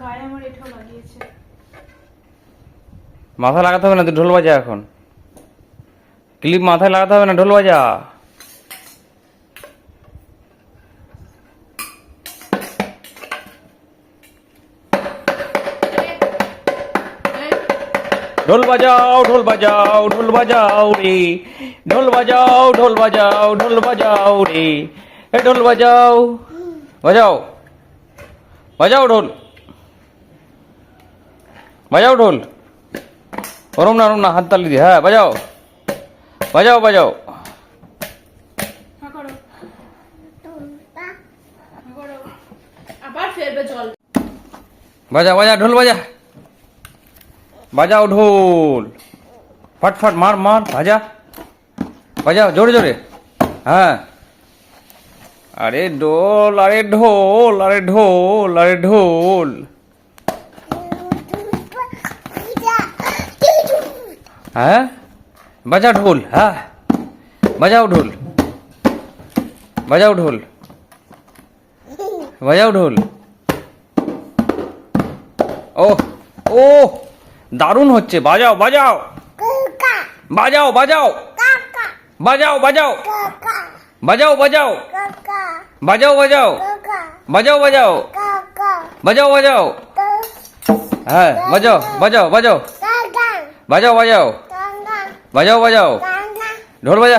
গায়ে আমার এটাও লাগিয়েছে। মাথা লাগাতে হবে না, তুই ঢোল বাজা এখন। ক্লিপ মাথায় লাগাতে হবে না, ঢোল বাজা। ঢোল বাজাও ঢোল বাজাও ঢোল বাজাও রে, ঢোল বাজাও ঢোল বাজাও ঢোল বাজাও রে, এ ঢোল বাজাও, বাজাও বাজাও ঢোল, বাজাও ঢোল। ওরম না হাততালি দিয়ে, হ্যাঁ বাজাও বাজাও বাজাও। হ্যাঁ করো, করো। আবার ফেলবে জল। বাজা বাজা ঢোল বাজা, বাজাও ঢোল, ফট ফট মার মার বাজা, বাজাও জোরে জোরে, হ্যাঁ। আরে ঢোল, আরে ঢোল, আরে ঢোল, আরে ঢোল। হ্যাঁ বাজা ঢোল, হ্যাঁ বাজাও ঢোল, বাজাও ঢোল, বাজাও ঢোল। ও ও দারুণ হচ্ছে, বাজাও বাজাও বাজাও বাজাও বাজাও বাজাও বাজাও বাজাও বাজাও বাজাও বাজাও বাজাও বাজাও বাজাও, হ্যাঁ বাজাও বাজাও বাজাও বাজাও বাজাও বাজাও বাজাও, ঢোল বাজা।